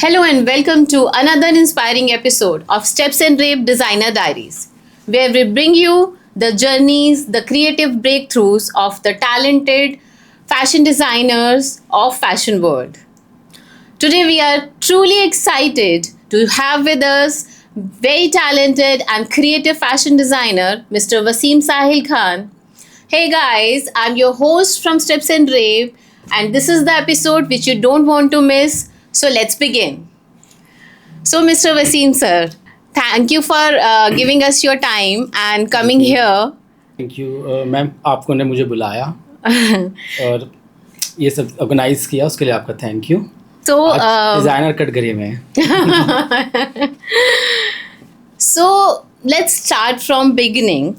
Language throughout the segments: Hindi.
Hello and welcome to another inspiring episode of Steps and Rave Designer Diaries, where we bring you the journeys, the creative breakthroughs of the talented fashion designers of fashion world. Today we are truly excited to have with us very talented and creative fashion designer Mr. Wasim Sahil Khan. Hey guys, I'm your host from Steps and Rave, and this is the episode which you don't want to miss. So let's begin. So, Mr. Wasim sir, thank you for giving us your time and coming here. Thank you ma'am, आपको ने मुझे बुलाया और ये सब ऑर्गेनाइज किया, उसके लिए आपका thank you. So, designer category में. so let's start from beginning.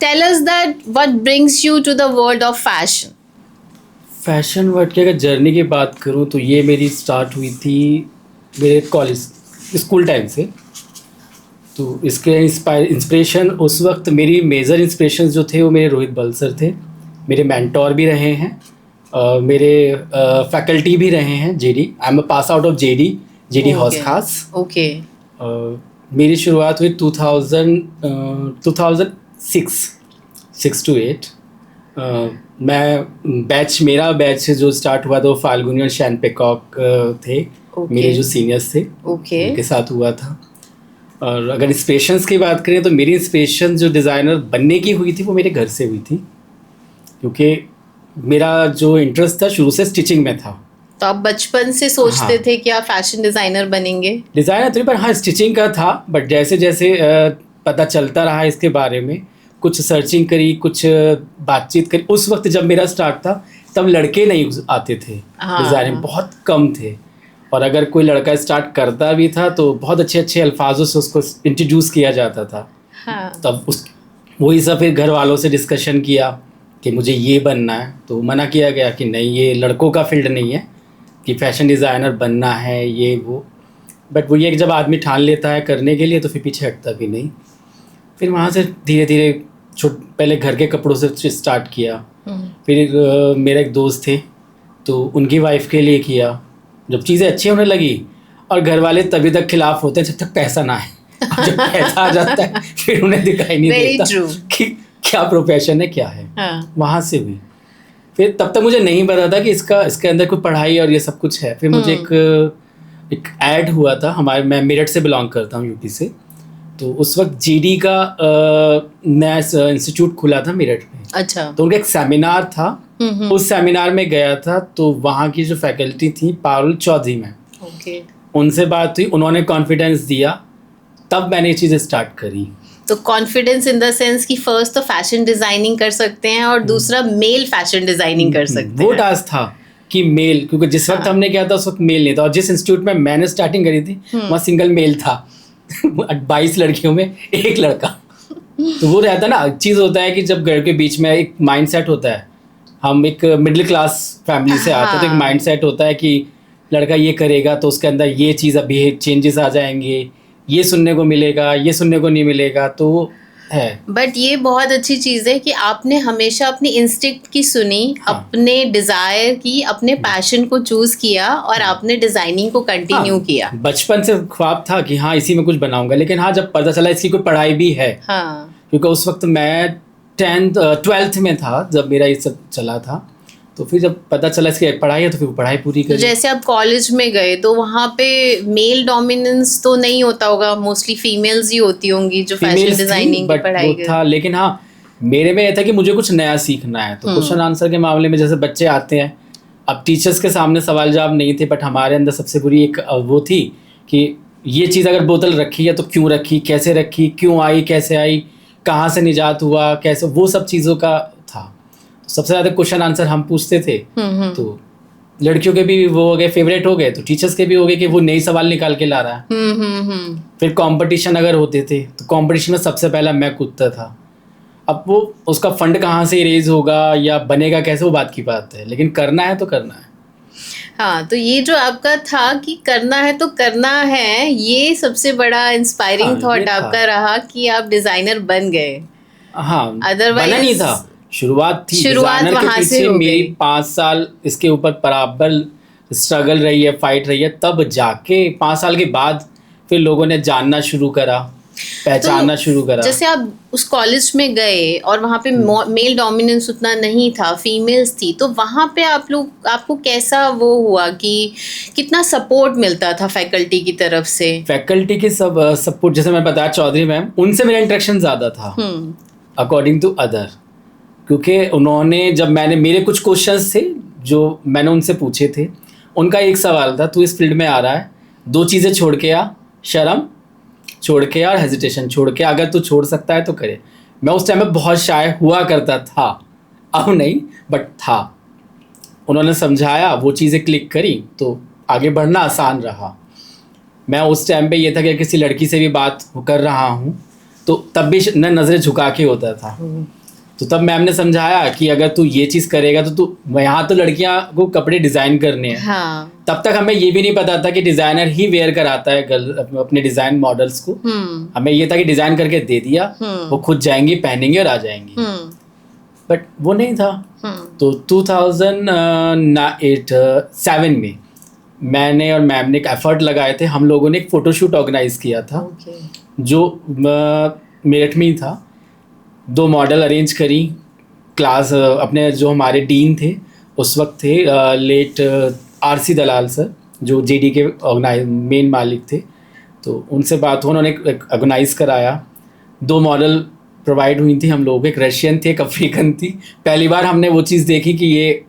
Tell us that what brings you to the world of fashion. Fashion word की अगर जर्नी की बात करूँ तो ये मेरी स्टार्ट हुई थी मेरे कॉलेज स्कूल टाइम से. तो इसके इंस्पिरेशन उस वक्त मेरी मेजर इंस्पिरेशन जो थे वो मेरे रोहित बल सर थे. मेरे मेंटोर भी रहे हैं, मेरे फैकल्टी भी रहे हैं. JD, I am a pass out of JD Hauz Khas. Okay. मेरी शुरुआत हुई 2006 to 8. मेरा बैच जो स्टार्ट हुआ था वो फाल्गुनी और शैन पेकॉक थे. मेरे जो सीनियर्स थे उनके साथ हुआ था. और अगर इंस्पिरेशंस की बात करें तो मेरी इंस्पिरेशन जो डिज़ाइनर बनने की हुई थी वो मेरे घर से हुई थी, क्योंकि मेरा जो इंटरेस्ट था शुरू से स्टिचिंग में था. तो आप बचपन से सोचते थे कि आप फैशन डिजाइनर बनेंगे? डिज़ाइनर तो पर हाँ, स्टिचिंग का था. बट जैसे जैसे पता चलता रहा इसके बारे में, कुछ सर्चिंग करी, कुछ बातचीत करी. उस वक्त जब मेरा स्टार्ट था तब लड़के नहीं आते थे डिज़ाइनिंग, बहुत कम थे. और अगर कोई लड़का स्टार्ट करता भी था तो बहुत अच्छे अच्छे अल्फाजों से उसको इंट्रोड्यूस किया जाता था. तब वही सब फिर घर वालों से डिस्कशन किया कि मुझे ये बनना है. तो मना किया गया कि नहीं, ये लड़कों का फील्ड नहीं है कि फैशन डिज़ाइनर बनना है ये वो. बट वो ये कि जब आदमी ठान लेता है करने के लिए तो फिर पीछे हटता भी नहीं. फिर वहाँ से धीरे धीरे पहले घर के कपड़ों से स्टार्ट किया. फिर मेरे एक दोस्त थे तो उनकी वाइफ के लिए किया. जब चीज़ें अच्छी होने लगी, और घर वाले तभी तक खिलाफ होते हैं जब तक पैसा ना है. जब पैसा आ जाता है फिर उन्हें दिखाई नहीं देता कि क्या प्रोफेशन है क्या है. वहाँ से भी फिर तब तक मुझे नहीं पता था कि इसके अंदर कोई पढ़ाई और ये सब कुछ है. फिर मुझे एक ऐड हुआ था. मैं मेरठ से बिलोंग करता हूँ, यूपी से. तो उस वक्त जीडी का नया इंस्टीट्यूट खुला था मेरठ में. अच्छा. तो उनका एक सेमिनार था. उस सेमिनार में गया था तो वहाँ की जो फैकल्टी थी पारुल चौधरी में, उनसे बात हुई, उन्होंने कॉन्फिडेंस दिया, तब मैंने ये चीज़ें स्टार्ट करी. तो कॉन्फिडेंस इन द सेंस कि फर्स्ट तो फैशन डिजाइनिंग कर सकते हैं और दूसरा मेल फैशन डिजाइनिंग कर सकते हैं. वो टास्क था कि मेल, क्योंकि जिस वक्त हमने किया था उस वक्त मेल नहीं था. और जिस इंस्टीट्यूट में मैंने स्टार्टिंग करी थी वहाँ सिंगल मेल था. 22 लड़कियों में एक लड़का. तो वो रहता ना, चीज़ होता है कि जब घर के बीच में एक माइंड सेट होता है. हम एक मिडिल क्लास फैमिली से आते हैं तो एक माइंड सेट होता है कि लड़का ये करेगा तो उसके अंदर ये चीज़ अभी चेंजेस आ जाएंगे, ये सुनने को मिलेगा, ये सुनने को नहीं मिलेगा. तो है. बट ये बहुत अच्छी चीज़ है कि आपने हमेशा अपनी इंस्टिंक्ट की सुनी, अपने डिज़ायर की, अपने पैशन को चूज़ किया और आपने डिज़ाइनिंग को कंटिन्यू किया. बचपन से ख्वाब था कि हाँ इसी में कुछ बनाऊंगा. लेकिन हाँ, जब पता चला इसकी कोई पढ़ाई भी है, क्योंकि उस वक्त मैं 12th में था जब मेरा ये सब चला था. तो फिर जब पता चला इसकी पढ़ाई है तो फिर पढ़ाई पूरी करी. तो जैसे आप कॉलेज में गए तो वहाँ पे मेल डोमिनेंस तो नहीं होता होगा, मोस्टली फीमेल्स ही होती होंगी जो फैशन डिजाइनिंग की पढ़ाई कर. था. लेकिन हाँ, मेरे में यह था कि मुझे कुछ नया सीखना है. तो क्वेश्चन आंसर के मामले में जैसे बच्चे आते हैं, अब टीचर्स के सामने सवाल जवाब नहीं थे, बट हमारे अंदर सबसे बुरी एक वो थी कि ये चीज़ अगर बोतल रखी है तो क्यों रखी, कैसे रखी, क्यों आई, कैसे आई, कहाँ से निजात हुआ, कैसे, वो सब चीज़ों का था. सबसे ज़्यादा क्वेश्चन आंसर हम पूछते थे. तो लड़कियों के भी वो हो गए, फेवरेट हो गए, तो टीचर्स के भी हो गए कि वो नई सवाल निकाल के ला रहा है. फिर कंपटीशन अगर होते थे तो कंपटीशन में सबसे पहला मैं कूदता था. अब वो उसका फंड कहाँ से रेज होगा या बनेगा कैसे, वो बात की बात है, लेकिन करना है तो करना है. हाँ, तो ये जो आपका था कि करना है तो करना है, ये सबसे बड़ा इंस्पायरिंग थॉट आपका रहा कि आप डिजाइनर बन गए. हाँ, अदरवाइज बना नहीं था. शुरुआत थी, शुरुआत वहाँ से मेरी 5 साल इसके ऊपर बराबर स्ट्रगल रही है, फाइट रही है, तब जाके 5 साल के बाद फिर लोगों ने जानना शुरू करा, पहचानना शुरू करा। जैसे आप उस कॉलेज में गए और वहाँ पे मेल डोमिनेंस उतना नहीं था, फीमेल्स थी, तो वहाँ पे आपको कैसा वो हुआ कि कितना सपोर्ट मिलता था फैकल्टी की तरफ से? फैकल्टी के सब सपोर्ट, जैसे मैं बताया चौधरी मैम, उनसे मेरा इंटरेक्शन ज़्यादा था अकॉर्डिंग टू अदर, क्योंकि उन्होंने जब मेरे कुछ क्वेश्चंस थे जो मैंने उनसे पूछे थे, उनका एक सवाल था, तू इस फील्ड में आ रहा है, 2 चीज़ें छोड़ के आ, शर्म छोड़ के और हेजिटेशन छोड़ के, अगर तू छोड़ सकता है तो करे। मैं उस टाइम में बहुत शाय हुआ करता था, अब नहीं बट था। उन्होंने समझाया, वो चीज़ें क्लिक करी तो आगे बढ़ना आसान रहा। मैं उस टाइम पे ये था कि किसी लड़की से भी बात कर रहा हूँ तो तब भी न नज़रें झुका के होता था। तो तब मैम ने समझाया कि अगर तू ये चीज़ करेगा तो तू, यहाँ तो लड़कियाँ को कपड़े डिज़ाइन करने हैं। हाँ। तब तक हमें ये भी नहीं पता था कि डिज़ाइनर ही वेयर कराता है अपने डिज़ाइन मॉडल्स को। हमें ये था कि डिज़ाइन करके दे दिया, वो खुद जाएंगी, पहनेंगे और आ जाएंगी। बट वो नहीं था। तो 2007 में मैंने और मैम ने एक एफर्ट लगाए थे। हम लोगों ने एक फ़ोटोशूट ऑर्गेनाइज़ किया था, जो मेरठ में ही था। 2 मॉडल अरेंज करी, क्लास अपने जो हमारे डीन थे उस वक्त थे लेट आरसी दलाल सर, जो जेडी के मेन मालिक थे। तो उनसे बात हुआ, उन्होंने ऑर्गेनाइज़ कराया। 2 मॉडल प्रोवाइड हुई थी हम लोगों को, एक रशियन थी, एक अफ्रीकन थी। पहली बार हमने वो चीज़ देखी कि ये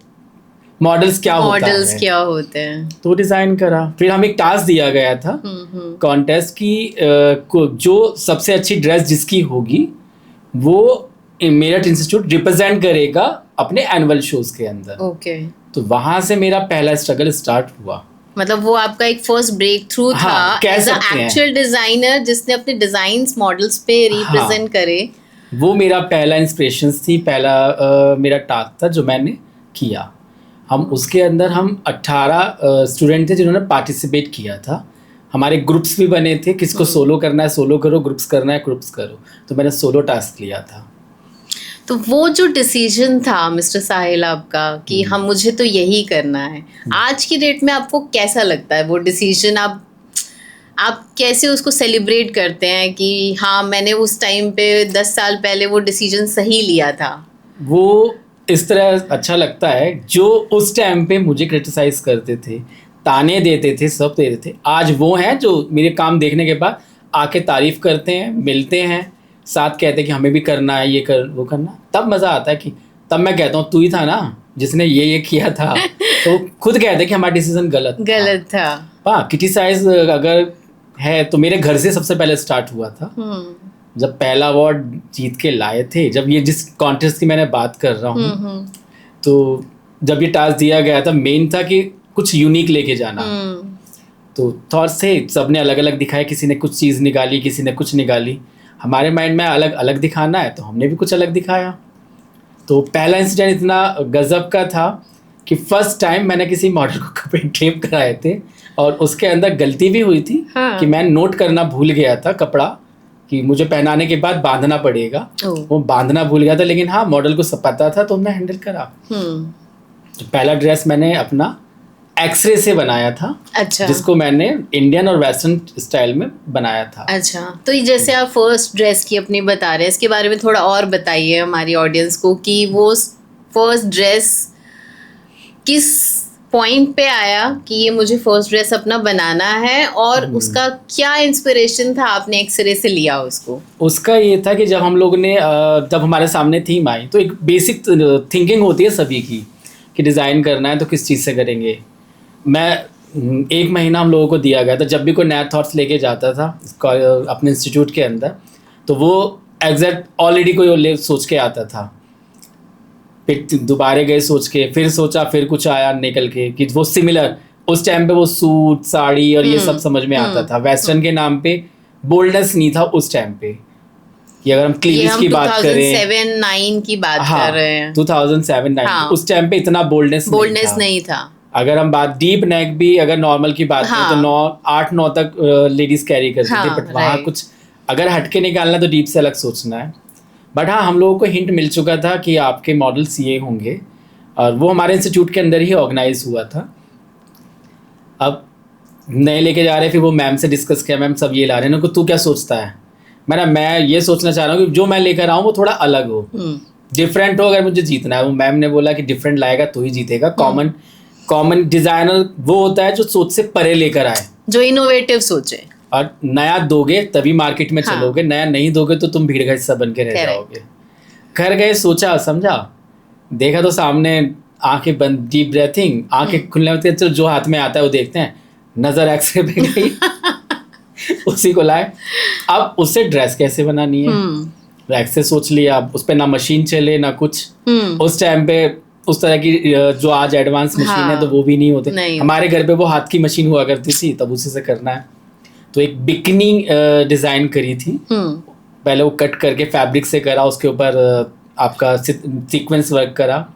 मॉडल्स क्या होते हैं। तो डिज़ाइन करा। फिर हमें एक टास्क दिया गया था कॉन्टेस्ट की, जो सबसे अच्छी ड्रेस जिसकी होगी वो मेरठ इंस्टीट्यूट रिप्रेजेंट करेगा अपने एनुअल शोज के अंदर। तो वहां से मेरा पहला स्ट्रगल स्टार्ट हुआ। मतलब वो आपका एक फर्स्ट ब्रेक थ्रू था एज अ एक्चुअल डिजाइनर, जिसने अपने डिजाइन्स मॉडल्स पे रिप्रेजेंट करे। वो मेरा पहला इंस्पिरेशन थी, पहला मेरा टास्क था जो मैंने किया। हम उसके अंदर हम 18 स्टूडेंट थे जिन्होंने पार्टिसिपेट किया था। हमारे ग्रुप्स भी बने थे, किसको सोलो करना है सोलो करो, ग्रुप्स करना है ग्रुप्स करो। तो मैंने सोलो टास्क लिया था। तो वो जो डिसीजन था मिस्टर साहिल आपका कि हम मुझे तो यही करना है, आज की डेट में आपको कैसा लगता है वो डिसीजन? आप कैसे उसको सेलिब्रेट करते हैं कि हाँ मैंने उस टाइम पे 10 साल पहले वो डिसीजन सही लिया था? वो इस तरह अच्छा लगता है, जो उस टाइम पे मुझे क्रिटिसाइज करते थे, ताने देते थे, सब देते थे, आज वो हैं जो मेरे काम देखने के बाद आके तारीफ करते हैं, मिलते हैं, साथ कहते हैं कि हमें भी करना है, ये कर वो करना। तब मज़ा आता है कि तब मैं कहता हूँ तू ही था ना जिसने ये किया था। तो खुद कहते हैं कि हमारा डिसीजन गलत था। हाँ, क्रिटिसाइज अगर है तो मेरे घर से सबसे पहले स्टार्ट हुआ था। जब पहला अवार्ड जीत के लाए थे, जब ये जिस कॉन्टेस्ट की मैंने बात कर रहा हूँ, तो जब ये टास्क दिया गया था, मेन था कि कुछ यूनिक लेके जाना। तो थॉट्स थे, सबने अलग अलग दिखाए, किसी ने कुछ चीज़ निकाली, किसी ने कुछ निकाली। हमारे माइंड में अलग अलग दिखाना है तो हमने भी कुछ अलग दिखाया। तो पहला इंसिडेंट इतना गजब का था कि फर्स्ट टाइम मैंने किसी मॉडल को कपड़े ड्रेप कराए थे और उसके अंदर गलती भी हुई थी। कि मैं नोट करना भूल गया था कपड़ा कि मुझे पहनाने के बाद बांधना पड़ेगा, वो बांधना भूल गया था। लेकिन हाँ, मॉडल को सब पता था तो हमने हैंडल करा। तो पहला ड्रेस मैंने अपना एक्सरे से बनाया था। अच्छा। जिसको मैंने इंडियन और वेस्टर्न स्टाइल में बनाया था। अच्छा, तो जैसे आप फर्स्ट ड्रेस की अपनी बता रहे हैं, इसके बारे में थोड़ा और बताइए हमारी ऑडियंस को कि वो फर्स्ट ड्रेस किस पॉइंट पे आया कि ये मुझे फर्स्ट ड्रेस अपना बनाना है, और उसका क्या इंस्पिरेशन था, आपने एक्सरे से लिया उसको? उसका ये था कि जब हम लोग ने जब हमारे सामने थीम आई तो एक बेसिक थिंकिंग होती है सभी की कि डिज़ाइन करना है तो किस चीज़ से करेंगे। मैं 1 महीना हम लोगों को दिया गया था, जब भी कोई नया थॉट्स लेके जाता था अपने इंस्टीट्यूट के अंदर, तो वो एग्जैक्ट ऑलरेडी कोई सोच के आता था। फिर दोबारा गए सोच के, फिर सोचा, फिर कुछ आया निकल के कि वो सिमिलर। उस टाइम पे वो सूट साड़ी और ये सब समझ में आता था। वेस्टर्न के नाम पे बोल्डनेस नहीं था उस टाइम पे। कि अगर हम क्लीविज की बात करें, 2007-9 की बात कर रहे हैं। 2007-9 उस टाइम पे इतना बोल्डनेस नहीं था। अगर हम बात डीप नेक भी अगर नॉर्मल की बात करें तो 8-9 तक लेडीज कैरी करती थी। बट वहाँ कुछ अगर हटके निकालना तो डीप से अलग सोचना है। बट हाँ, हम लोगों को हिंट मिल चुका था कि आपके मॉडल्स ये होंगे, और वो हमारे इंस्टीट्यूट के अंदर ही ऑर्गेनाइज हुआ था। अब नए लेके जा रहे हैं, फिर वो मैम से डिस्कस किया, मैम सब ये ला रहे हैं ना, तू क्या सोचता है? मैं ये सोचना चाह रहा हूँ कि जो मैं लेकर आऊँ वो थोड़ा अलग हो, डिफरेंट हो, अगर मुझे जीतना है। वो मैम ने बोला कि डिफरेंट लाएगा तो ही जीतेगा। कॉमन डिजाइनर वो होता है जो सोच से परे लेकर आए, जो इनोवेटिव सोचे। और नया दोगे तभी मार्केट में हाँ। चलोगे, नया नहीं दोगे तो तुम भीड़ का हिस्सा बन के रह जाओगे। घर गए, सोचा समझा, देखा तो सामने, आंखें बंद, डीप ब्रेथिंग, आंखें खुलने में चलो जो हाथ में आता है वो देखते हैं, नजर एक्सरे पे गई उसी को लाए। अब उससे ड्रेस कैसे बनानी है, एक्सरे सोच लिया। अब उस पर ना मशीन चले ना कुछ, उस टाइम पे उस तरह की जो आज एडवांस मशीन है तो वो भी नहीं होते। हमारे घर पे वो हाथ की मशीन हुआ करती थी, तब उसी से करना है। तो एक बिकनी डिजाइन करी थी, पहले वो कट करके फैब्रिक से करा, उसके ऊपर आपका सीक्वेंस वर्क करा।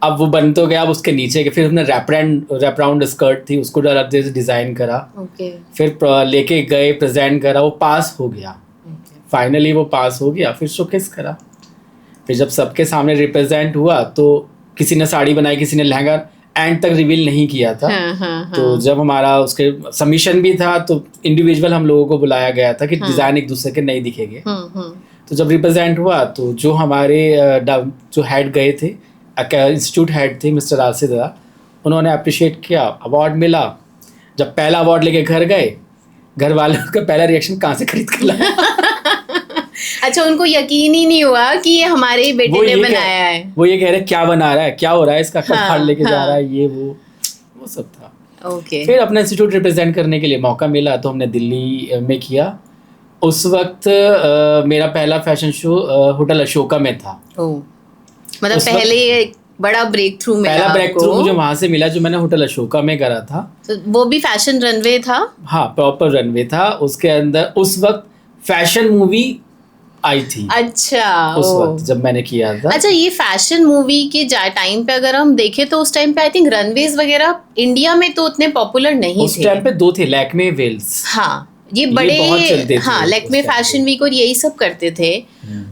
अब वो बन तो गया, अब उसके नीचे के फिर हमने रैप राउंड स्कर्ट थी, उसको अलग से डिजाइन करा। फिर लेके गए, प्रेजेंट करा, वो पास हो गया। फाइनली वो पास हो गया, फिर शोकेस करा। फिर जब सबके सामने रिप्रेजेंट हुआ तो किसी ने साड़ी बनाई, किसी ने लहंगा, एंड तक रिवील नहीं किया था। तो जब हमारा उसके सबमिशन भी था तो इंडिविजुअल हम लोगों को बुलाया गया था कि डिजाइन एक दूसरे के नहीं दिखेंगे। तो जब रिप्रेजेंट हुआ तो जो हमारे जो हेड गए थे, इंस्टीट्यूट हेड थे मिस्टर राशिद, उन्होंने अप्रिशिएट किया, अवार्ड मिला। जब पहला अवार्ड लेके घर गए, घर वालों का पहला रिएक्शन कहाँ से खरीद कर लाया अच्छा, उनको यकीन ही नहीं हुआ कि ये हमारे बेटे ने बनाया है। वो ये कह रहे क्या बना रहा है, क्या हो रहा है, इसका कब लेके जा रहा है, ये वो सब था। फिर अपना इंस्टीट्यूट रिप्रेजेंट करने के लिए मौका मिला तो हमने दिल्ली में किया। उस वक्त मेरा पहला फैशन शो होटल अशोका में था। मतलब पहले बड़ा ब्रेक थ्रू मिला, पहला ब्रेक थ्रू मुझे वहां से मिला जो मैंने होटल अशोका में करा था। तो वो भी फैशन रनवे था? हाँ, प्रॉपर रनवे था। उसके अंदर उस वक्त फैशन मूवी आई थी। अच्छा, उस वक्त जब मैंने किया था। अच्छा, ये फैशन मूवी के टाइम पे अगर हम देखें तो उस टाइम पे आई थिंक रनवेज वगैरह इंडिया में तो उतने पॉपुलर नहीं थे। उस टाइम पे 2 थे, लैक्मे, वेल्स। हाँ, ये बड़े, हाँ, लैक्मे फैशन वीक और यही सब करते थे।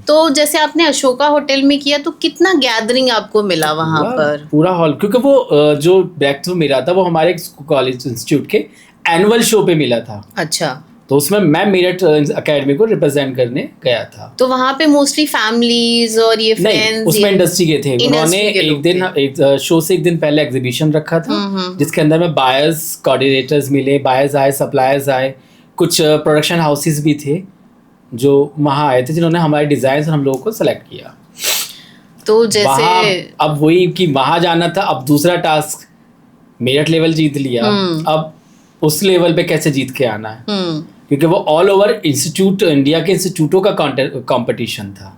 तो जैसे आपने अशोका होटल में किया तो कितना गैदरिंग आपको मिला वहां पर? पूरा हॉल, क्योंकि वो जो ब्रेक थ्रू मिला था वो हमारे कॉलेज इंस्टीट्यूट के एनुअल शो पे मिला था। अच्छा। तो उसमें मैं मेरठ एकेडमी को रिप्रेजेंट करने गया था। तो वहाँ पे मोस्टली फैमिलीज और ये फ्रेंड्स, उसमें इंडस्ट्री के थे। उन्होंने एक शो से एक दिन पहले एग्जीबिशन रखा था जिसके अंदर में बायर्स, कोऑर्डिनेटर्स मिले, बायर्स आए, सप्लायर्स आए, कुछ प्रोडक्शन हाउसेस भी थे जो वहाँ आए थे, जिन्होंने हमारे डिजाइन हम लोगों को सेलेक्ट किया। तो जैसे अब वही कि वहाँ जाना था। अब दूसरा टास्क, मेरठ लेवल जीत लिया, अब उस लेवल पे कैसे जीत के आना है, क्योंकि वो ऑल ओवर इंस्टीट्यूट, इंडिया के इंस्टीट्यूटों का कंपटीशन था।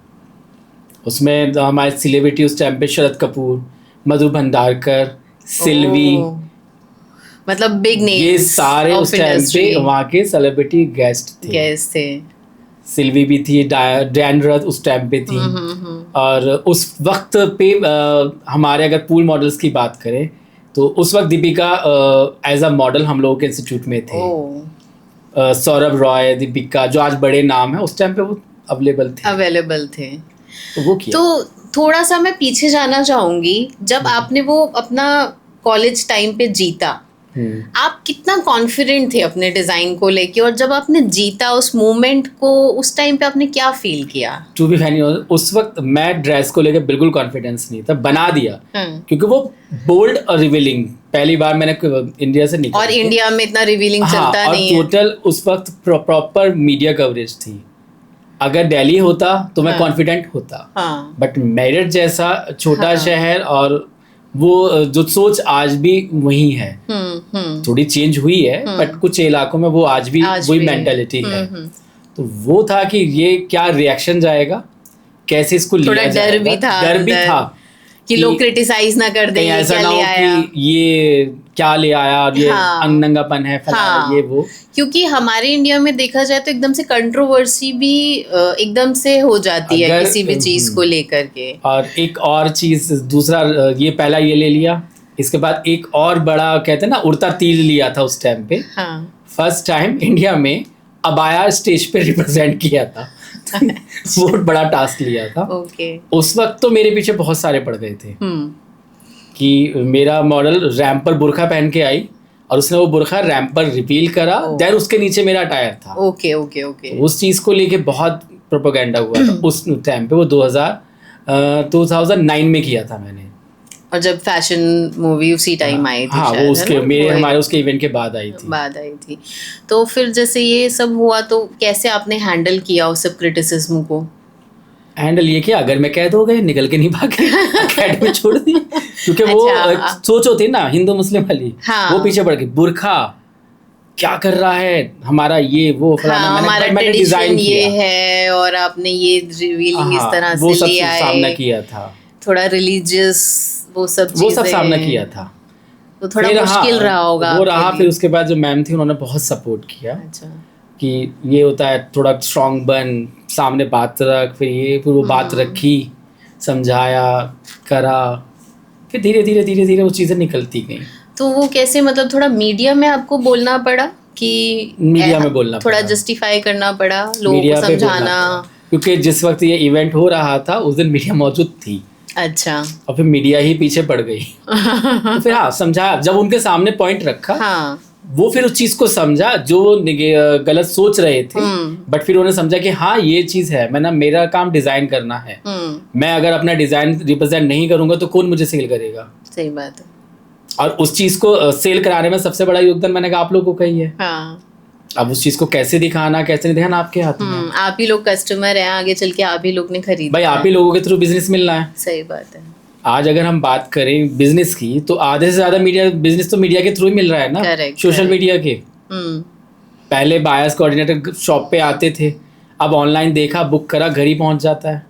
उसमें हमारे सेलिब्रिटी उस टाइम पे शरद कपूर, मधु भंडारकर, सिल्वी, मतलब बिग नेम्स, ये सारे उस टाइम पे वहाँ के सेलिब्रिटी गेस्ट थे। सिल्वी भी थी, डैन रथ उस टाइम पे थी। और उस वक्त पे हमारे अगर पूल मॉडल्स की बात करें तो उस वक्त दीपिका एज अ मॉडल हम लोगों के इंस्टीट्यूट में थे। सौरभ रॉय, दीपिका, जो आज बड़े नाम है, उस टाइम पे वो अवेलेबल थे। तो वो किया। तो थोड़ा सा मैं पीछे जाना चाहूंगी, जब आपने वो अपना कॉलेज टाइम पे जीता, आप कितना कॉन्फिडेंट थे अपने डिजाइन को लेके, और जब आपने जीता उस मोमेंट को, उस टाइम पे आपने क्या फील किया? टू बी फैनी, उस वक्त मैं ड्रेस को लेकर बिल्कुल कॉन्फिडेंस नहीं था, बना दिया क्योंकि वो बोल्ड और रिवीलिंग पहली बार मैंने इंडिया से निकाला, और इंडिया में इतना रिवीलिंग चलता नहीं है। टोटल उस वक्त प्रॉपर मीडिया कवरेज थी। अगर दिल्ली होता तो मैं कॉन्फिडेंट होता, बट मेरठ जैसा छोटा शहर, और वो जो सोच आज भी वही है, थोड़ी चेंज हुई है, बट कुछ इलाकों में वो आज भी वही मेंटालिटी है। तो वो था कि ये क्या रिएक्शन जाएगा, कैसे इसको लिया जाएगा। डर भी था कि लोग क्रिटिसाइज ना कर दें, ऐसा ना हो कि ये क्या ले आया और ये नंगापन है, ये वो। क्योंकि हमारे इंडिया में देखा जाए तो एकदम से कंट्रोवर्सी भी एकदम से हो जाती है किसी भी चीज को लेकर के। और एक और चीज, दूसरा, ये पहला ये ले लिया, इसके बाद एक और बड़ा कहते हैं ना उड़ता तीर लिया था उस टाइम पे। फर्स्ट टाइम इंडिया में अबाया स्टेज पे रिप्रेजेंट किया था बहुत बड़ा टास्क लिया था। उस वक्त तो मेरे पीछे बहुत सारे पड़ गए थे कि मेरा मॉडल रैंप पर बुर्खा पहन के आई और उसने वो बुरखा रैंप पर रिवील करा, देन उसके नीचे मेरा अटायर था। Okay okay okay. उस चीज़ को लेके बहुत प्रोपेगेंडा हुआ था उस टाइम पे। वो 2009 में किया था मैंने। और जब फैशन मूवी उसी टाइम आई थी हाँ, शायद, वो उसके है ना? मेरे वो हमारे उसके इवेंट के बाद आई थी। बाद आई थी। तो फिर जैसे ये सब हुआ तो कैसे आपने हैंडल किया उस सब क्रिटिसिज्म को? हैंडल ये किया, अगर मैं कैद हो गए निकल के नहीं भागे, अकेडमी छोड़ दी, क्योंकि वो अच्छा। सोच होती है ना हिंदू मुस्लिम वाली, हाँ। वो पीछे पड़ गई। बुरखा क्या कर रहा है हमारा, ये वो फलाना। हाँ, हमारा मैंने ट्रेडिशन डिजाइन ये किया। है और आपने ये रिवीलिंग इस हाँ, तरह वो से सब ले आए, सामना किया था। थोड़ा रिलीजियस वो सब वो सब चीजें, सामना किया था। तो थोड़ा फिर मुश्किल रहा होगा वो आपके रहा। लिए। फिर उसके बाद जो मैम थी उन्होंने बहुत सपोर्ट किया अच्छा। कि ये होता है, थोड़ा स्ट्रांग बन, सामने बात रख। फिर वो बात रखी, समझाया, करा। फिर धीरे धीरे धीरे धीरे वो चीज़ें निकलती गई। तो वो कैसे, मतलब थोड़ा मीडिया में आपको बोलना पड़ा कि मीडिया में बोलना थोड़ा पड़ा। जस्टिफाई करना पड़ा, लोगों मीडिया को पे बोलना समझाना? पड़ा, क्योंकि जिस वक्त ये इवेंट हो रहा था उस दिन मीडिया मौजूद थी। अच्छा। और फिर मीडिया ही पीछे पड़ गई। तो फिर हाँ, समझाया जब उनके सामने पॉइंट रखा। हाँ। वो फिर उस चीज को समझा जो गलत सोच रहे थे, बट फिर उन्होंने समझा कि हाँ ये चीज है, मैं ना, मेरा काम डिजाइन करना है। मैं अगर अपना डिजाइन रिप्रेजेंट नहीं करूंगा तो कौन मुझे सेल करेगा? सही बात है। और उस चीज को सेल कराने में सबसे बड़ा योगदान मैंने कहा आप लोगों का ही है। हाँ। अब उस चीज को कैसे दिखाना कैसे नहीं दिखाना आपके हाथ में है। आप ही लोग कस्टमर हैं, आगे चल के आप ही लोग ने खरीदा भाई आप ही लोगों के थ्रू बिजनेस मिलना है। सही बात है। आज अगर हम बात करें बिजनेस की तो आधे से ज्यादा बिजनेस तो मीडिया के थ्रू ही मिल रहा है ना। Correct, social correct. मीडिया के। पहले बायर्स कोऑर्डिनेटर शॉप पे आते थे, अब ऑनलाइन देखा, बुक करा, घर ही पहुंच जाता है।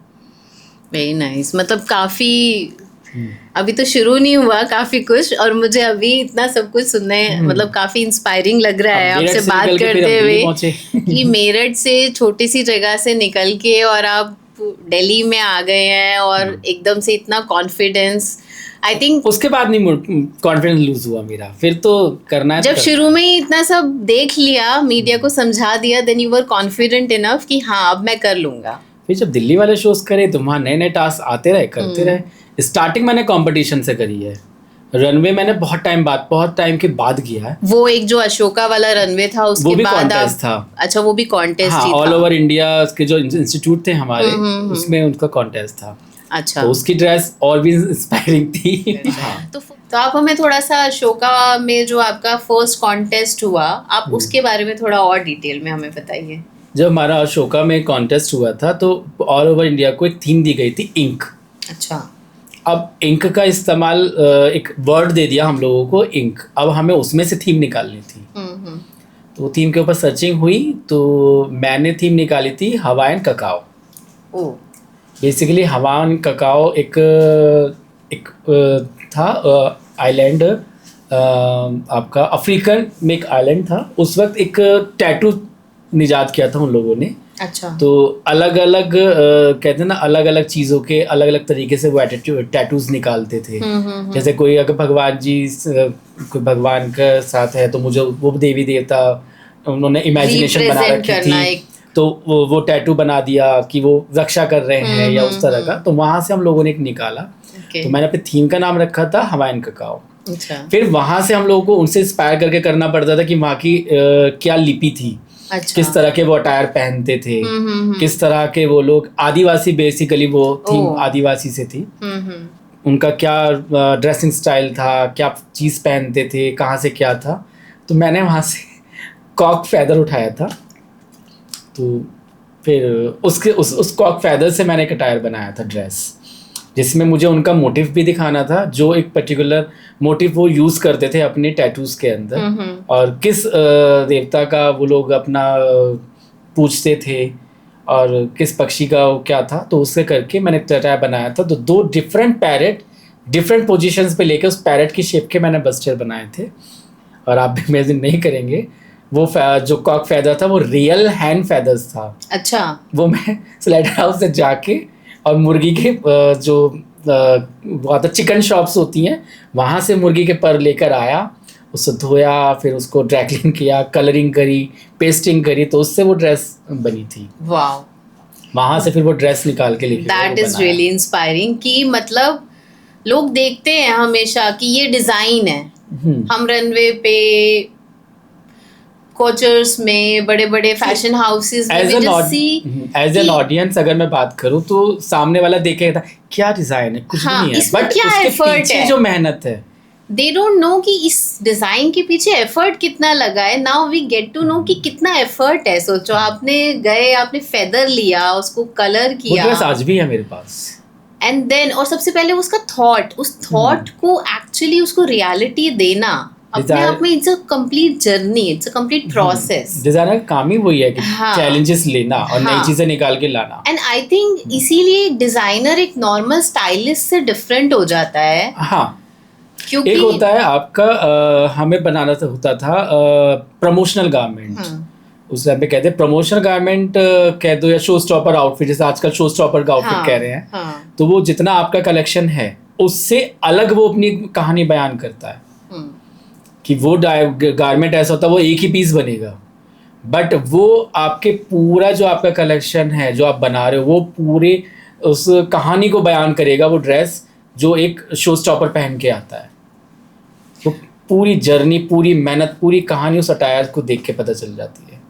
Very nice. मतलब काफी अभी तो शुरू नहीं हुआ, काफी कुछ, और मुझे अभी इतना सब कुछ सुनने मतलब काफी इंस्पायरिंग लग रहा है आपसे बात करते हुए कि मेरठ से छोटी सी जगह से निकल के और आप दिल्ली में आ गए हैं और एकदम से इतना कॉन्फिडेंस। आई थिंक उसके बाद नहीं कॉन्फिडेंस लूज हुआ मेरा, फिर तो करना है। जब शुरू में ही इतना सब देख लिया, मीडिया को समझा दिया, then you were confident enough कि हाँ अब मैं कर लूंगा। फिर जब दिल्ली वाले शोज करे तो वहाँ नए नए टास्क आते रहे, करते रहे। स्टार्टिंग मैंने कंपटीशन से करी है। रनवे मैंने बहुत टाइम के बाद किया है। वो एक जो अशोका वाला रनवे था उसके वो भी बाद कॉन्टेस्ट था। अच्छा, वो भी कॉन्टेस्ट हाँ, ही ऑल था। ओवर इंडिया के जो इंस्टीट्यूट थे हमारे, उसमें उनका कॉन्टेस्ट था। अच्छा। तो उसकी ड्रेस और भी इंस्पायरिंग थी। हाँ। तो आप हमें थोड़ा सा अशोका में जो आपका फर्स्ट कॉन्टेस्ट हुआ, आप उसके बारे में थोड़ा और डिटेल में हमें बताइए। जब हमारा अशोका में कॉन्टेस्ट हुआ था तो ऑल ओवर इंडिया को एक थीम दी गई थी, इंक। अच्छा। अब इंक का इस्तेमाल, एक वर्ड दे दिया हम लोगों को, इंक। अब हमें उसमें से थीम निकालनी थी। तो थीम के ऊपर सर्चिंग हुई तो मैंने थीम निकाली थी Hawaiian cacao. Basically Hawaiian cacao एक था आइलैंड, आपका अफ्रीकन में एक आइलैंड था। उस वक्त एक टैटू निजात किया था उन लोगों ने। अच्छा। तो अलग अलग कहते हैं ना, अलग अलग चीज़ों के अलग अलग तरीके से वो टैटूज निकालते थे। जैसे कोई अगर भगवान जी, कोई भगवान के साथ है तो मुझे वो देवी देवता उन्होंने इमेजिनेशन बना रखी थी, तो वो टैटू बना दिया कि वो रक्षा कर रहे हैं या उस तरह का। तो वहाँ से हम लोगों ने एक निकाला। तो मैंने अपने थीम का नाम रखा था हवाईन ककाओ। फिर वहाँ से हम लोगों को उनसे इंस्पायर करके करना पड़ता था कि वहाँ की क्या लिपि थी। अच्छा। किस तरह के वो अटायर पहनते थे, किस तरह के वो लोग, आदिवासी, बेसिकली वो थीम आदिवासी से थी। उनका क्या ड्रेसिंग स्टाइल था, क्या चीज़ पहनते थे, कहाँ से क्या था। तो मैंने वहाँ से कॉक फैदर उठाया था। तो फिर उसके उस कॉक फैदर से मैंने एक अटायर बनाया था ड्रेस, जिसमें मुझे उनका मोटिव भी दिखाना था, जो एक पर्टिकुलर मोटिव वो यूज़ करते थे अपने टैटूज़ के अंदर, और किस देवता का वो लोग अपना पूछते थे और किस पक्षी का वो क्या था। तो उससे करके मैंने अटायर बनाया था। तो 2 डिफरेंट पैरेट डिफरेंट पोजीशंस पे लेके उस पैरेट की शेप के मैंने बस्टर बनाए थे। और आप भी इमेजिन नहीं करेंगे, वो जो कॉक फैदर था वो रियल हैंड फैदर्स था। अच्छा। वो मैं स्लाइडर हाउस से जाके और मुर्गी के जो वहाँ तो चिकन शॉप्स होती हैं, वहाँ से मुर्गी के पर लेकर आया, उसको धोया, फिर उसको ड्राई क्लीन किया, कलरिंग करी, पेस्टिंग करी, तो उससे वो ड्रेस बनी थी। वाह। वहाँ से फिर वो ड्रेस निकाल के लेके दैट इज रियली इंस्पायरिंग कि मतलब लोग देखते हैं हमेशा कि ये डिज़ाइन है, हम रनवे पे, कोचर्स में, बड़े बड़े फैशन हाउसेस में we just see as an कि- ऑडियंस अगर मैं बात करूं तो सामने वाला देखेगा क्या डिजाइन है, कुछ भी हाँ, नहीं है, इसमें बट क्या उसके effort पीछे है? जो मेहनत है, दे डोंट नो कि इस डिजाइन के पीछे एफर्ट कितना लगा है. Now we get to know कि कितना एफर्ट है. सोचो आपने गए, आपने फेदर लिया, उसको कलर वो किया, ड्रेस आज भी है मेरे पास. एंड देन, और सबसे पहले उसका थॉट, उस थॉट को एक्चुअली उसको रियलिटी देना अपने Design- आप में it's a complete journey, it's a complete process. Designer का काम ही वही है कि हाँ. चैलेंजेस लेना और नई हाँ. चीजें निकाल के लाना. एंड आई थिंक इसीलिए डिजाइनर एक नॉर्मल स्टाइलिस्ट से डिफरेंट हो जाता है, हाँ, क्योंकि एक होता है आपका हमें बनाना होता था प्रमोशनल गारमेंट. उस टाइम पे कहते हैं प्रमोशनल गारमेंट कह दो या शो स्टॉपर आउटफिट, जैसे आजकल शो स्टॉपर का आउटफिट कह रहे हैं. हाँ. तो वो जितना आपका कलेक्शन है उससे अलग वो अपनी कहानी बयान करता है कि वो गारमेंट ऐसा होता है वो एक ही पीस बनेगा, बट वो आपके पूरा जो आपका कलेक्शन है जो आप बना रहे हो वो पूरे उस कहानी को बयान करेगा. वो ड्रेस जो एक शो स्टॉपर पहन के आता है, वो पूरी जर्नी, पूरी मेहनत, पूरी कहानी उस अटायर को देख के पता चल जाती है.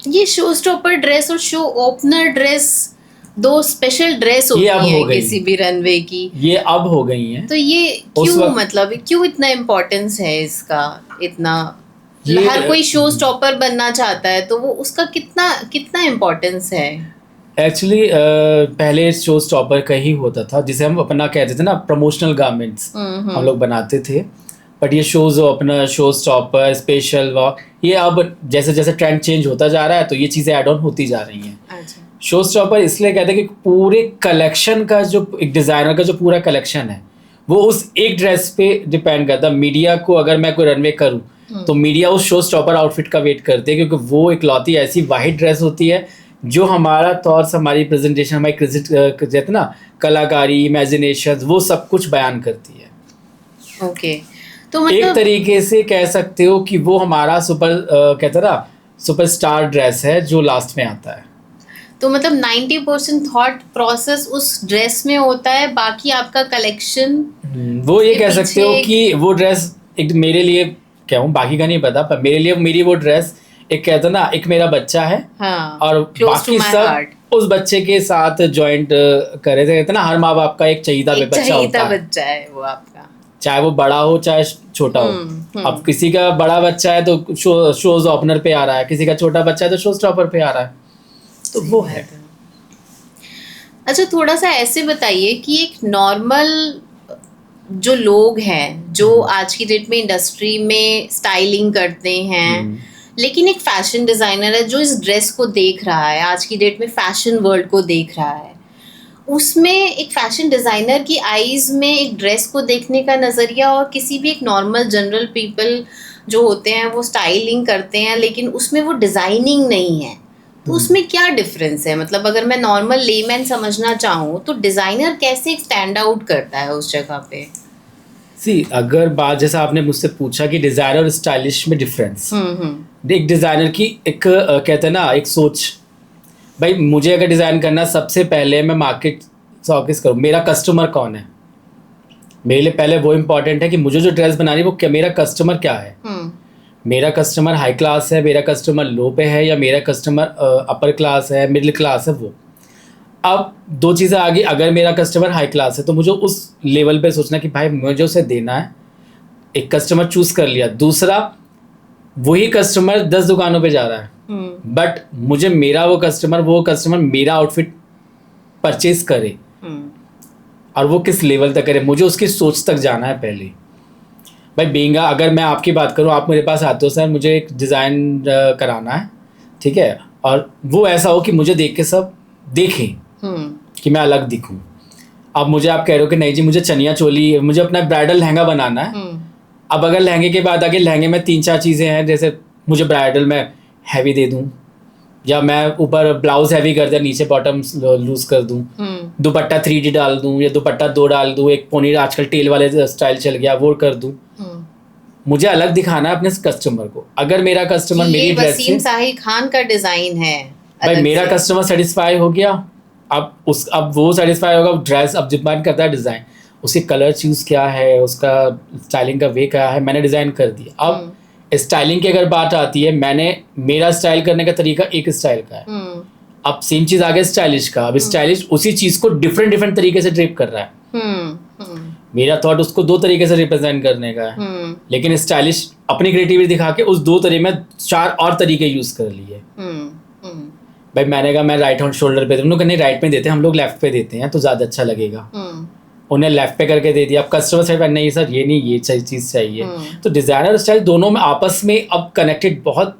ये शो स्टॉपर ड्रेस और शो ओपनर ड्रेस दो स्पेशल ड्रेस होती ये अब है हो गई. किसी भी रनवे की. ये अब हो गई हैं. तो ये उस क्यों, वक्त- मतलब क्यों इतना इम्पोर्टेंस है इसका, इतना ये- हर कोई शो स्टॉपर बनना चाहता है, तो वो उसका कितना कितना इम्पोर्टेंस है? एक्चुअली पहले शो स्टॉपर का ही होता था, जिसे हम अपना कहते थे ना प्रमोशनल गारमेंट्स हम लोग बनाते थे. बट ये शोज अपना शो स्टॉपर, स्पेशल वॉक, ये अब जैसे जैसे ट्रेंड चेंज होता जा रहा है तो ये चीज़ें ऐड ऑन होती जा रही हैं. अच्छा. शो स्टॉपर इसलिए कहते हैं कि पूरे कलेक्शन का जो एक डिज़ाइनर का जो पूरा कलेक्शन है वो उस एक ड्रेस पे डिपेंड करता है. मीडिया को अगर मैं कोई रनवे करूँ तो मीडिया उस शो स्टॉपर आउटफिट का वेट करते हैं, क्योंकि वो इकलौती ऐसी वाहिद ड्रेस होती है जो हमारा तौर से, हमारी प्रेजेंटेशन, हमारी कहते हैं ना कलाकारी, इमेजिनेशन, वो सब कुछ बयान करती है. ओके. तो एक मतलब तरीके से कह सकते हो कि वो हमारा कहते हैं ना सुपरस्टार ड्रेस है जो लास्ट में आता है. तो मतलब 90% थॉट प्रोसेस उस ड्रेस में होता है, बाकी आपका कलेक्शन. वो ये उसके कह सकते हो पीछे कि वो ड्रेस एक मेरे लिए, क्या हूँ बाकी का नहीं पता, पर मेरे लिए मेरी वो ड्रेस एक कहते हैं ना एक मेरा बच्चा है. हाँ, और close to बाकी my सब heart. उस बच्चे के साथ जॉइंट करे थे. कहते हैं ना हर माँ बाप का एक चहीता एक बच्चा होता चाहिए है, बच्चा है वो आपका. चाहे वो बड़ा हो चाहे छोटा हो. अब किसी का बड़ा बच्चा है तो शोज ओपनर पे आ रहा है, किसी का छोटा बच्चा है तो शो स्टॉपर पे आ रहा है. तो वो है. अच्छा, थोड़ा सा ऐसे बताइए कि एक नॉर्मल जो लोग हैं जो आज की डेट में इंडस्ट्री में स्टाइलिंग करते हैं, लेकिन एक फैशन डिज़ाइनर है जो इस ड्रेस को देख रहा है, आज की डेट में फैशन वर्ल्ड को देख रहा है, उसमें एक फैशन डिज़ाइनर की आईज में एक ड्रेस को देखने का नज़रिया और किसी भी एक नॉर्मल जनरल पीपल जो होते हैं वो स्टाइलिंग करते हैं लेकिन उसमें वो डिज़ाइनिंग नहीं है, तो उसमें क्या डिफरेंस है? मतलब अगर मैं नॉर्मल लेमैन समझना चाहूँ तो डिज़ाइनर कैसे स्टैंड आउट करता है उस जगह पे? अगर बात जैसा आपने मुझसे पूछा कि डिज़ाइनर और स्टाइलिश में डिफरेंस, एक डिज़ाइनर की एक कहते हैं ना एक सोच, भाई मुझे अगर डिज़ाइन करना सबसे पहले मैं मार्केट फोकस करूँ, मेरा कस्टमर कौन है, मेरे लिए पहले वो इम्पोर्टेंट है कि मुझे जो ड्रेस बनानी है वो क्या, मेरा कस्टमर क्या है. मेरा कस्टमर हाई क्लास है, मेरा कस्टमर लो पे है, या मेरा कस्टमर अपर क्लास है, मिडिल क्लास है. वो अब दो चीज़ें आगे, अगर मेरा कस्टमर हाई क्लास है तो मुझे उस लेवल पे सोचना कि भाई मुझे उसे देना है. एक कस्टमर चूज़ कर लिया. दूसरा, वही कस्टमर 10 दुकानों पे जा रहा है, बट मुझे वो कस्टमर मेरा आउटफिट परचेज करे और वो किस लेवल तक करे, मुझे उसकी सोच तक जाना है पहले. भाई बेंगा, अगर मैं आपकी बात करूँ, आप मेरे पास आते हो सर मुझे एक डिज़ाइन कराना है, ठीक है, और वो ऐसा हो कि मुझे देख के सब देखें कि मैं अलग दिखूं. अब मुझे आप कह रहे हो कि नहीं जी मुझे चनिया चोली, मुझे अपना ब्राइडल लहंगा बनाना है. अब अगर लहंगे के बाद आगे लहंगे में 3-4 चीज़ें हैं, जैसे मुझे ब्राइडल में हैवी दे दूं, या मैं ऊपर ब्लाउज हैवी कर दिया, नीचे बॉटम लूज कर दूं, दुपट्टा 3D डाल दूं या दुपट्टा 2 डाल दूं, एक पोनी आजकल टेल वाले स्टाइल चल गया वो कर दूं. मुझे अलग दिखाना है अपने कस्टमर को. अगर मेरा कस्टमर मेरी ड्रेस वसीम साहिल खान का डिजाइन है, भाई मेरा कस्टमर सेटिस्फाई हो गया, अब वो सेटिस्फाई होगा, ड्रेस अब डिपेंड करता है डिज़ाइन. उसके कलर चूज क्या है, उसका स्टाइलिंग का वे क्या है, मैंने डिज़ाइन कर दिया। अब स्टाइलिंग की अगर बात आती है, मेरा स्टाइल करने का तरीका एक स्टाइल का है। अब सेम चीज़ आ गया स्टाइलिश का। अब स्टाइलिश उसी चीज़ को डिफरेंट तरीके से ड्रेप कर रहा है। मेरा थॉट उसको 2 तरीके से रिप्रेजेंट करने का है, लेकिन स्टाइलिश अपनी क्रिएटिविटी दिखा के उस 2 तरीके में 4 और तरीके यूज कर लिए। भाई मैंने कहा मैं राइट हैंड शोल्डर पे, उन्होंने कहा नहीं राइट पे देते हैं, हम लोग लेफ्ट पे देते हैं तो ज़्यादा अच्छा लगेगा। उन्हें लेफ्ट पे करके दे दिया। अब कस्टमर साइड पर नहीं सर ये नहीं, ये चीज़ चाहिए। तो डिज़ाइनर और स्टाइल दोनों में आपस में अब कनेक्टेड बहुत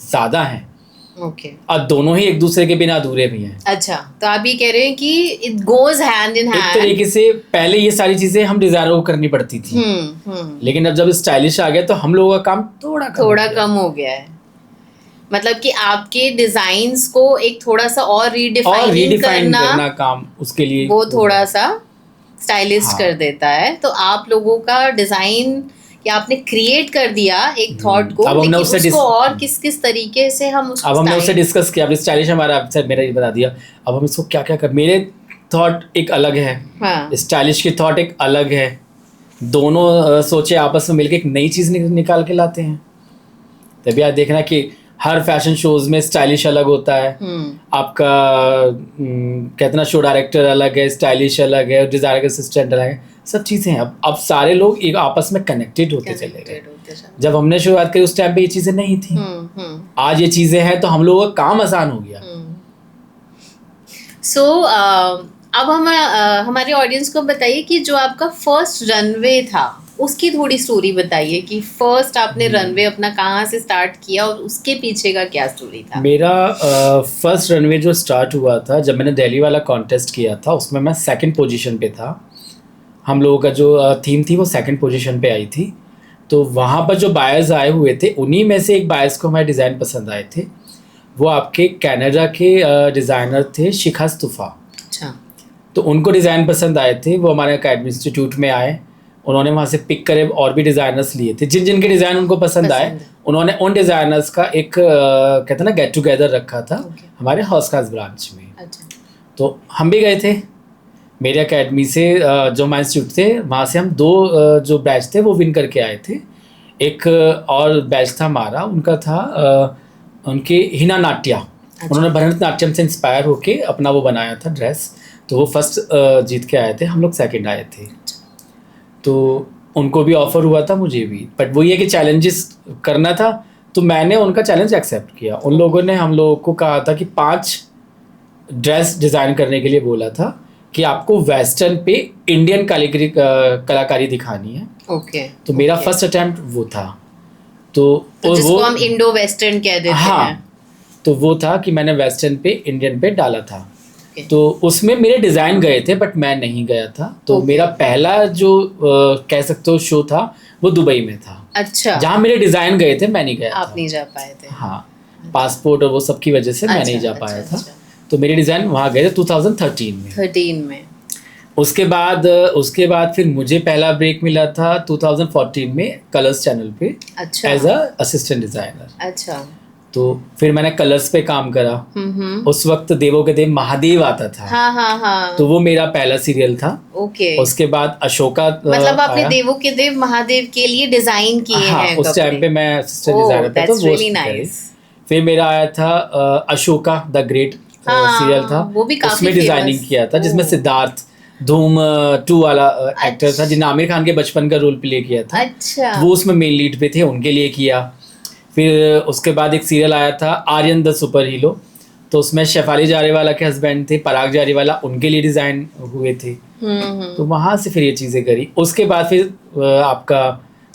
ज़्यादा हैं। ओके। और दोनों ही एक दूसरे के बिना अधूरे भी हैं। अच्छा, तो आप ये कह रहे हैं कि it goes hand in hand. एक तरीके से पहले ये सारी चीजें हम डिजाइनरों को करनी पड़ती थी, लेकिन अब जब स्टाइलिश आ गया तो हम लोगों का काम थोड़ा कम हो गया है। मतलब कि आपके डिजाइन्स को एक थोड़ा सा और रीडिफाइन करना काम उसके लिए वो थोड़ा सा स्टाइलिश कर देता है। तो आप लोगों का डिजाइन या आपने क्रिएट कर दिया एक थॉट को, लेकिन उसको और किस तरीके से हम उसको अब हमने उससे डिस्कस किया। अब स्टाइलिश हमारा मेरा ये बता दिया, अब हम इसको क्या क्या कर, मेरे थॉट एक अलग है, स्टाइलिश की थॉट एक अलग है। दोनों सोचे आपस में मिलकर एक नई चीज़ निकाल के लाते हैं। तभी आप देखना कि हर फैशन शोज में स्टाइलिश अलग होता है, आपका कहते ना शो डायरेक्टर अलग है, स्टाइलिश अलग है, डिजाइनर असिस्टेंट अलग है, सब चीज़ें हैं। अब सारे लोग एक आपस में कनेक्टेड होते चले गए। जब हमने शुरुआत करी उस टाइम पे ये चीज़ें नहीं थी। आज ये चीज़ें हैं तो हम लोगों का काम आसान हो गया। सो अब हम हमारे ऑडियंस को बताइए कि जो आपका फर्स्ट रनवे था उसकी थोड़ी स्टोरी बताइए कि फर्स्ट आपने रनवे अपना कहाँ से स्टार्ट किया और उसके पीछे का क्या स्टोरी था। मेरा फर्स्ट रनवे जो स्टार्ट हुआ था जब मैंने दिल्ली वाला कॉन्टेस्ट किया था, उसमें मैं 2nd पोजीशन पे था। हम लोगों का जो थीम थी वो 2nd पोजीशन पे आई थी। तो वहाँ पर जो बायर्स आए हुए थे उन्हीं में से एक बायर्स को हमारे डिज़ाइन पसंद आए थे। वो आपके कनाडा के डिज़ाइनर थे शिखा स्तूफा। अच्छा। तो उनको डिज़ाइन पसंद आए थे, वो हमारे अकेडमी इंस्टीट्यूट में आए, उन्होंने वहाँ से पिक करे और भी डिज़ाइनर्स लिए थे। जिन के डिज़ाइन उनको पसंद आए उन्होंने उन डिज़ाइनर्स का एक कहते हैं ना गेट टुगेदर रखा था हमारे हौसखास ब्रांच में। अच्छा। तो हम भी गए थे, मेरे अकेडमी से जो हमारे इंस्टीट्यूट थे वहाँ से हम 2 जो बैच थे वो विन करके आए थे। एक और बैच था हमारा, उनका था उनके हिना नाट्या। अच्छा। उन्होंने भरतनाट्यम से इंस्पायर होके अपना वो बनाया था ड्रेस, तो वो फर्स्ट जीत के आए थे, हम लोग 2nd आए थे। तो उनको भी ऑफर हुआ था, मुझे भी, बट वो ये कि चैलेंजेस करना था तो मैंने उनका चैलेंज एक्सेप्ट किया। उन लोगों ने हम लोगों को कहा था कि 5 ड्रेस डिज़ाइन करने के लिए बोला था कि आपको वेस्टर्न पे इंडियन कलाकारी दिखानी है। ओके। तो मेरा फर्स्ट अटेम्प्ट वो था। तो जिसको हम इंडो वेस्टर्न कह देते हैं। तो वो था कि मैंने वेस्टर्न पे इंडियन पे डाला था। तो उसमें मेरे डिज़ाइन गए थे बट मैं नहीं गया था। तो मेरा पहला जो कह सकते हो शो था वो दुबई में था। अच्छा। जहाँ मेरे डिज़ाइन गए थे मैं नहीं गया आप नहीं जा पाए थे। हाँ, पासपोर्ट और वो सब की वजह से मैं नहीं जा पाया था। तो मेरे डिज़ाइन वहाँ गए थे 2013 में। उसके बाद फिर मुझे पहला ब्रेक मिला था 2014 में कलर्स चैनल पे। अच्छा। As a assistant designer. अच्छा। तो फिर मैंने कलर्स पे काम करा। उस वक्त देवों के देव महादेव आता था। हाँ। तो वो मेरा पहला सीरियल था। ओके। उसके बाद अशोका मतलब आपने देवों के देव महादेव के लिए डिजाइन किए हैं उस टाइम पे मैं असिस्टेंट डिजाइनर था। तो वो nice. फिर मेरा आया था अशोका द ग्रेट सीरियल था, वो भी काफी उसमें डिजाइनिंग किया था, जिसमें सिद्धार्थ धूम 2 वाला एक्टर था जिन्हें आमिर खान के बचपन का रोल प्ले किया था। अच्छा। वो उसमें मेन लीड पे थे, उनके लिए किया। फिर उसके बाद एक सीरियल आया था आर्यन द सुपर हीरो। तो उसमें शेफाली जारेवाला के हस्बैंड थे पराग जारेवाला, उनके लिए डिज़ाइन हुए थे। तो वहाँ से फिर ये चीज़ें करी। उसके बाद फिर आपका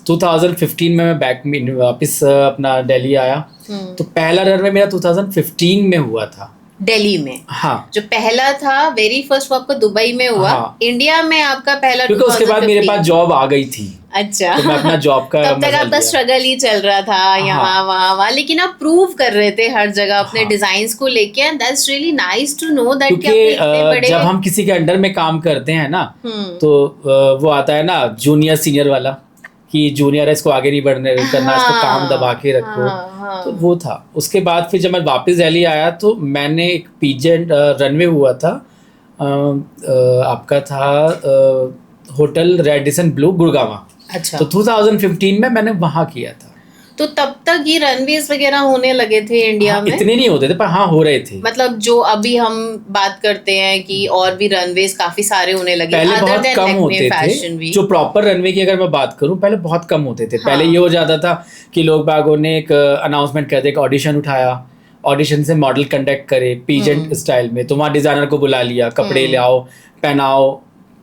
2015 में मैं वापस अपना दिल्ली आया। तो पहला रन मेरा 2015 में हुआ था दिल्ली में। हाँ। जो पहला था वेरी फर्स्ट वो आपका दुबई में हुआ। हाँ। इंडिया में आपका पहला, क्योंकि उसके बाद मेरे पास जॉब आ गई थी। अच्छा। तो मैं अपना जॉब का तब तक आपका स्ट्रगल ही चल रहा था यहाँ वहाँ, लेकिन आप प्रूव कर रहे थे हर जगह अपने डिजाइन्स को लेके, and that's really nice to know that कि जब हम किसी के अंडर में काम करते हैं ना तो वो आता है ना जूनियर सीनियर वाला कि जूनियर है इसको आगे नहीं बढ़ने करना, इसको काम दबा के रखो। तो वो था। उसके बाद फिर जब मैं वापस दिल्ली आया तो मैंने एक पीजेंट रनवे हुआ था, आपका था होटल रेडिसन ब्लू गुड़गावा। अच्छा, तो 2015 में मैंने वहाँ किया था। तो तब तक ये रनवेज वगैरह होने लगे थे इंडिया हाँ, में? इतने नहीं होते थे पर हाँ हो रहे थे। मतलब जो अभी हम बात करते हैं कि और भी रनवेज काफी सारे होने लगे, पहले other बहुत than कम Lakme होते Fashion थे। Week। जो प्रॉपर रनवे की अगर मैं बात करूं, पहले बहुत कम होते थे। पहले हाँ। ये हो जाता था कि लोग बागों ने एक अनाउंसमेंट कर दिया, एक ऑडिशन उठाया, ऑडिशन से मॉडल कंडक्ट करे पीजेंट स्टाइल में, तो वहाँ डिजाइनर को बुला लिया, कपड़े ले आओ, पहनाओ,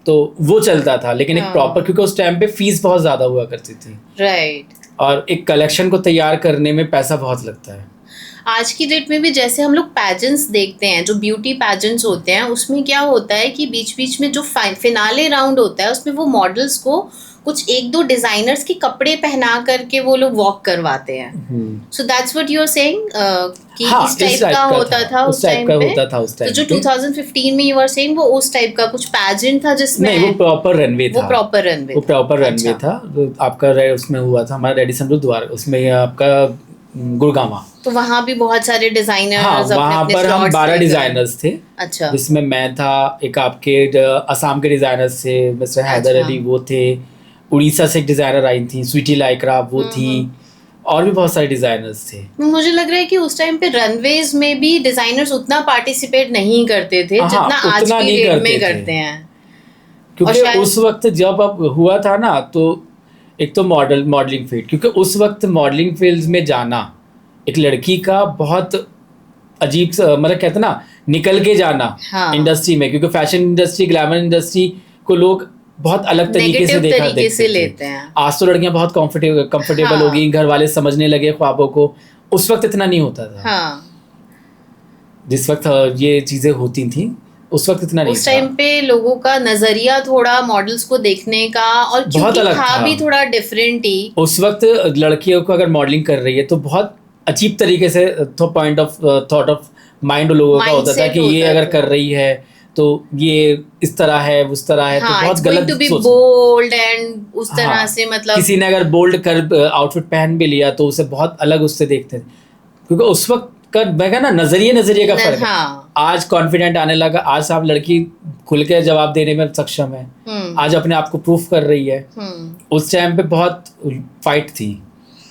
तो वो चलता था। लेकिन एक हाँ। प्रॉपर, क्योंकि उस टाइम पे फीस बहुत ज्यादा हुआ करती थी, राइट। और एक कलेक्शन को तैयार करने में पैसा बहुत लगता है। आज की डेट में भी जैसे हम लोग पैजेंट्स देखते हैं, जो ब्यूटी पैजेंट्स होते हैं, उसमें क्या होता है कि बीच बीच में जो फिनाले राउंड होता है उसमें वो मॉडल्स को कुछ एक दो डिजाइनर्स के कपड़े पहना करके वो लोग वॉक करवाते हैं। So that's what you are saying कि हाँ, इस टाइप का होता था उस टाइम पे। होता था उस तो टाइम जो 2015 में यू आर सेइंग वो उस टाइप का कुछ पैजेंट था जिसमें नहीं, वो प्रॉपर रनवे था। वो प्रॉपर रनवे वो प्रॉपर रनवे अच्छा। था। वो आपका उसमें हुआ था हमारा रेडिसन ब्लू द्वार, उसमें आपका गुड़गावा। तो वहाँ भी बहुत सारे डिजाइनर्स हाँ, अपने वहाँ अपने पर हम slots 12 लेकर। डिजाइनर्स थे, अच्छा, जिसमें मैं था, एक आपके असम के डिजाइनर्स थे, मिस्टर हैदर अच्छा। अली वो थे, उड़ीसा से एक डिजाइनर आई थी स्वीटी लाइक्रा वो थी, और भी बहुत सारे डिजाइनर्स थे। मुझे लग रहा है कि उस टाइम पे रनवेज में भी डिजाइनर्स उतना पार्टिसिपेट नहीं करते थे हाँ, जितना आज उतना की नहीं डेट करते में थे। करते हैं। क्योंकि शायद- उस वक्त जब अब हुआ था ना, तो एक तो मॉडलिंग फील्ड, क्योंकि उस वक्त मॉडलिंग फील्ड में जाना एक लड़की का बहुत अजीब सा, मतलब कहते हैं ना, निकल के जाना हाँ। इंडस्ट्री में, क्योंकि फैशन इंडस्ट्री, ग्लैमर इंडस्ट्री को लोग बहुत अलग तरीके से नेगेटिव तरीके से देखते लेते थे। हैं। आज तो लड़कियां बहुत कंफर्टेबल हाँ। हो गई, घर वाले समझने लगे ख्वाबों को। उस वक्त इतना नहीं होता था। हाँ, जिस वक्त ये चीजें होती थी उस वक्त इतना नहीं उस था। टाइम पे लोगों का नजरिया थोड़ा मॉडल्स को देखने का और बहुत क्योंकि अलग था था। भी थोड़ा डिफरेंट ही। उस वक्त लड़कियों को अगर मॉडलिंग कर रही है तो बहुत अजीब तरीके से point of thought of mind लोगों का होता था Mindset कि ये होता अगर था। कर रही है तो ये इस तरह है, उस तरह है, तो हाँ, बहुत it's going गलत to be सोच। bold and उस तरह हाँ, से मतलब किसी ने अगर बोल्ड कर आउटफिट पहन भी लिया तो उसे बहुत अलग उससे देखते थे, क्योंकि उस वक्त का मैं कहना नजरिए का फर्क है। हाँ। आज कॉन्फिडेंट आने लगा, आज साहब लड़की खुल के जवाब देने में सक्षम है, आज अपने आप को प्रूफ कर रही है। उस टाइम पे बहुत फाइट थी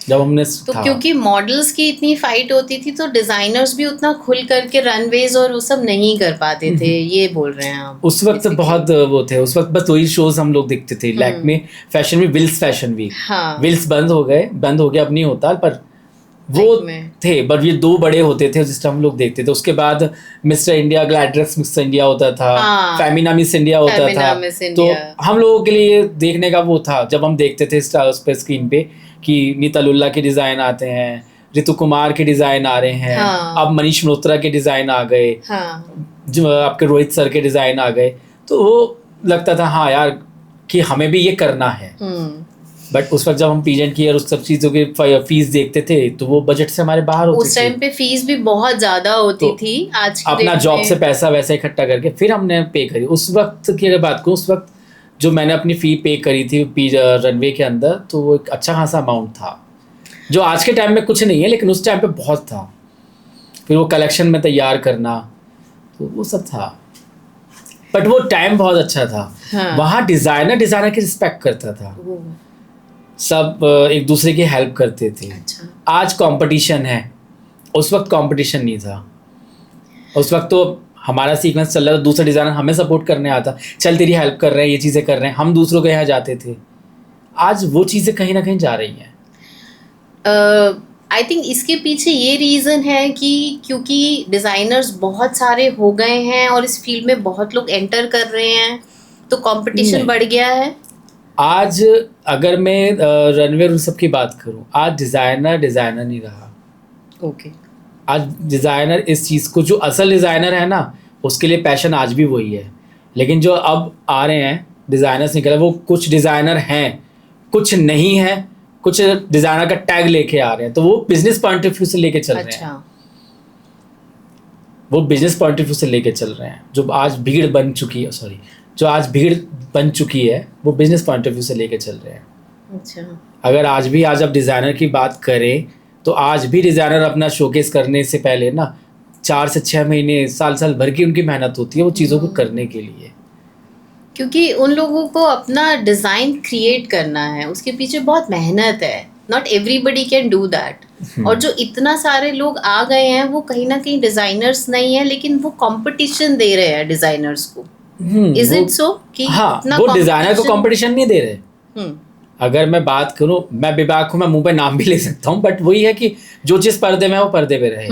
जब हमने तो था। क्योंकि मॉडल्स की इतनी फाइट होती थी तो डिजाइनर्स भी उतना खुल करके रनवेज और वो सब नहीं कर पाते थे, ये बोल रहे हैं आप। उस वक्त बहुत वो थे, उस वक्त बस वही शोज हम लोग देखते थे। Lakme fashion week, Wills fashion week, हाँ। विल्स बंद हो गया, अब नहीं होता, पर वो Lakme। थे। बट ये दो बड़े होते थे जिस टाइम हम लोग देखते थे। उसके बाद मिस्टर इंडिया, ग्लैड्रेक्स मिस्टर इंडिया होता था, हाँ। फेमिना मिस इंडिया होता फेमिना था। मिस तो इंडिया। हम लोगों के लिए देखने का वो था जब हम देखते थे उस पे स्क्रीन पे कि नीता लुल्ला के डिजाइन आते हैं, ऋतु कुमार के डिजाइन आ रहे हैं, हाँ। अब मनीष मल्होत्रा के डिजाइन आ गए, हाँ। जो आपके रोहित सर के डिजाइन आ गए, तो वो लगता था हाँ यार कि हमें भी ये करना है। बट उस वक्त जब हम पीजेंट की और उस सब चीज़ों की फीस देखते थे तो वो बजट से हमारे बाहर होती थी। उस टाइम पे फीस भी बहुत ज्यादा होती तो थी। आज की अपना डेट जॉब में से पैसा वैसे इकट्ठा करके फिर हमने पे करी। उस वक्त की अगर बात करूँ, उस वक्त जो मैंने अपनी फ़ी पे करी थी रनवे के अंदर, तो वो एक अच्छा खासा अमाउंट था, जो आज के टाइम में कुछ नहीं है, लेकिन उस टाइम पे बहुत था। फिर वो कलेक्शन में तैयार करना, तो वो सब था। बट वो टाइम बहुत अच्छा था। हाँ। वहाँ डिज़ाइनर की रिस्पेक्ट करता था, सब एक दूसरे की हेल्प करते थे। अच्छा। आज कंपटीशन है, उस वक्त कंपटीशन नहीं था। उस वक्त तो हमारा सीक्वेंस चल रहा था, दूसरा डिज़ाइनर हमें सपोर्ट करने आता, चल तेरी हेल्प कर रहे हैं, ये चीज़ें कर रहे हैं, हम दूसरों के यहाँ जाते थे। आज वो चीज़ें कहीं ना कहीं जा रही हैं। आई थिंक इसके पीछे ये रीज़न है कि क्योंकि डिज़ाइनर्स बहुत सारे हो गए हैं और इस फील्ड में बहुत लोग एंटर कर रहे हैं, तो कंपटीशन बढ़ गया है। आज अगर मैं रनवे उन सब की बात करूं, आज डिज़ाइनर नहीं रहा। ओके। आज डिज़ाइनर इस चीज़ को, जो असल डिज़ाइनर है ना, उसके लिए पैशन आज भी वही है। लेकिन जो अब आ रहे हैं डिज़ाइनर्स निकले, वो कुछ डिज़ाइनर हैं, कुछ नहीं है, कुछ डिज़ाइनर का टैग लेके आ रहे हैं, तो वो बिजनेस पॉइंट ऑफ व्यू से लेके चल रहे हैं। वो बिजनेस पॉइंट ऑफ व्यू से लेके चल रहे हैं। जो आज भीड़ बन चुकी है, जो आज भीड़ बन चुकी है, वो बिजनेस पॉइंट ऑफ व्यू से लेके चल रहे हैं। अच्छा। अगर आज आप डिज़ाइनर की बात करें, तो आज भी डिज़ाइनर अपना शोकेस करने से पहले ना 4 से 6 महीने, साल भर की उनकी मेहनत होती है वो चीज़ों को करने के लिए। क्योंकि उन लोगों को अपना डिज़ाइन क्रिएट करना है, उसके पीछे बहुत मेहनत है. Not everybody can do that. और जो इतना सारे लोग आ गए हैं वो कहीं ना कहीं डिज़ाइनर्स नहीं है, लेकिन वो कंपटीशन दे रहे हैं डिज़ाइनर्स को. इज इट सो कि हाँ, इतना वो डिजाइनर को competition- कंपटीशन नहीं दे रहे. अगर मैं बात करूं, मैं विभाग हूं, मैं मुंह पे नाम भी ले सकता हूं, बट वही है कि जो चीज पर्दे में है वो पर्दे पे रहे.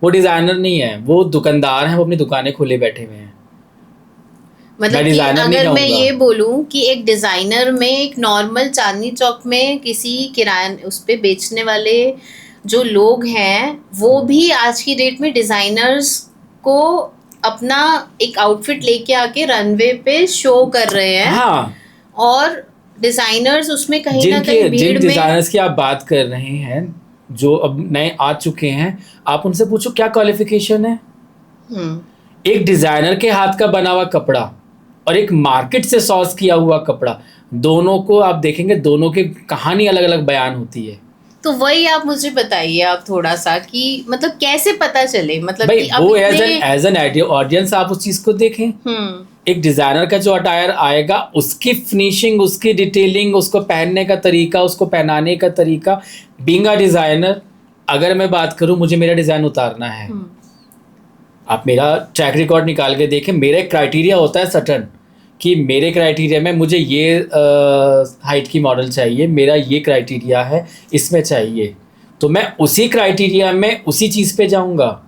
वो डिजाइनर नहीं है, वो दुकानदार हैं, वो अपनी दुकानें खोले बैठे हुए हैं. मतलब मैं कि डिजाइनर नहीं अगर मैं कहूंगा. ये बोलूं कि एक डिजाइनर में एक नॉर्मल चांदनी चौक में किसी किराया उस पे बेचने वाले जो लोग हैं वो भी आज की डेट में डिजाइनर्स को अपना एक आउटफिट लेके आके रनवे पे शो कर रहे हैं. हाँ, और डिजाइनर्स उसमें कहीं ना कहीं जिन भीड़ में. डिजाइनर्स की आप बात कर रहे हैं, जो अब नए आ चुके हैं, आप उनसे पूछो क्या क्वालिफिकेशन है. हम्म, एक डिजाइनर के हाथ का बना हुआ कपड़ा और एक मार्केट से सॉर्स किया हुआ कपड़ा, दोनों को आप देखेंगे, दोनों की कहानी अलग अलग बयान होती है. तो वही आप मुझे बताइए आप थोड़ा सा कि मतलब कैसे पता चले, मतलब भाई कि अब वो इतने- एज एन ऑडियंस आप उस चीज को देखें. एक डिजाइनर का जो अटायर आएगा, उसकी फिनिशिंग, उसकी डिटेलिंग, उसको पहनने का तरीका, उसको पहनाने का तरीका. बीइंग अ डिजाइनर, अगर मैं बात करूं, मुझे मेरा डिजाइन उतारना है, आप मेरा ट्रैक रिकॉर्ड निकाल के देखें. मेरा एक क्राइटेरिया होता है सटन, कि मेरे क्राइटेरिया में मुझे ये हाइट की मॉडल चाहिए, मेरा ये क्राइटेरिया है, इसमें चाहिए, तो मैं उसी क्राइटेरिया में उसी चीज़ पे जाऊंगा.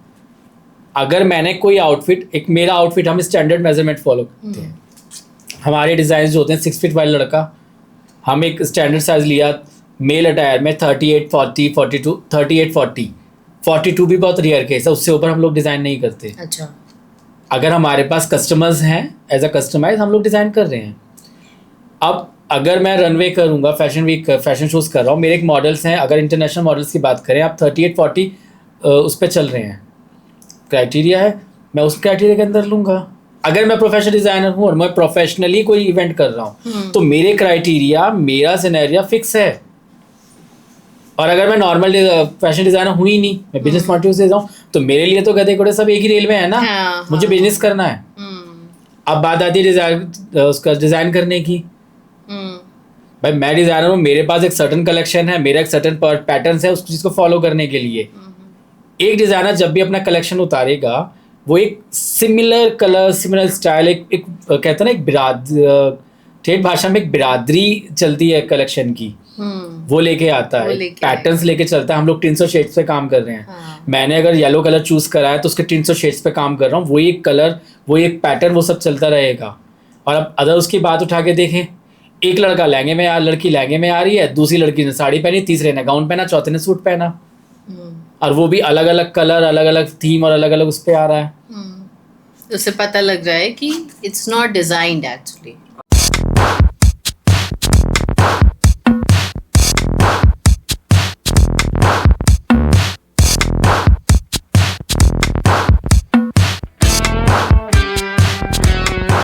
अगर मैंने कोई आउटफिट, एक मेरा आउटफिट, हम स्टैंडर्ड मेजरमेंट फॉलो करते हैं. हमारे डिज़ाइन जो होते हैं 6 फीट वाला लड़का, हम एक स्टैंडर्ड साइज लिया मेल अटायर में 38 40 42 38 40 42 भी बहुत रेयर केस है, उससे ऊपर हम लोग डिज़ाइन नहीं करते. अच्छा. अगर हमारे पास कस्टमर्स हैं, एज अ कस्टमाइज हम लोग डिज़ाइन कर रहे हैं. अब अगर मैं रनवे करूंगा, फैशन वीक, फैशन शोज कर रहा हूँ, मेरे एक मॉडल्स हैं, अगर इंटरनेशनल मॉडल्स की बात करें, आप 38 40 उस पर चल रहे हैं, क्राइटेरिया है, मैं उस क्राइटेरिया के अंदर लूंगा. अगर मैं प्रोफेशनल डिज़ाइनर हूँ और मैं प्रोफेशनली कोई इवेंट कर रहा हूँ, तो मेरे क्राइटेरिया, मेरा सिनेरिया फिक्स है. और अगर मैं नॉर्मल फैशन डिज़ाइनर हूँ ही नहीं, मैं बिजनेस पॉइंट ऑफ व्यू से जाऊँ, तो मेरे लिए तो गधे घोड़े सब एक ही रेल में है ना. हाँ, मुझे बिजनेस करना है. अब बात आती है उसका डिज़ाइन करने की. भाई मैं डिज़ाइनर हूँ, मेरे पास एक सर्टन कलेक्शन है, मेरा एक सर्टन पैटर्न है उस चीज़ को फॉलो करने के लिए. एक डिज़ाइनर जब भी अपना कलेक्शन उतारेगा, वो एक सिमिलर कलर, सिमिलर स्टाइल, एक कहते हैं ना, एक ठेठ भाषा में एक बिरादरी चलती है कलेक्शन की, वो लेके आता है, पैटर्न्स लेके चलता है. हम लोग 300 शेड्स पे काम कर रहे हैं. हाँ. मैंने अगर येलो कलर चूज करा है तो उसके 300 शेड्स पे काम कर रहा हूँ. वही एक कलर, वही एक पैटर्न, वो सब चलता रहेगा. और अब अगर उसकी बात उठा के देखें, एक लड़का लहंगे में, लड़की लहंगे में आ रही है, दूसरी लड़की ने साड़ी पहनी, तीसरे ने गाउन पहना, चौथे ने सूट पहना, और वो भी अलग अलग कलर, अलग अलग थीम और अलग अलग उस पर आ रहा है. उससे पता लग रहा है कि इट्स नॉट डिजाइन्ड एक्चुअली.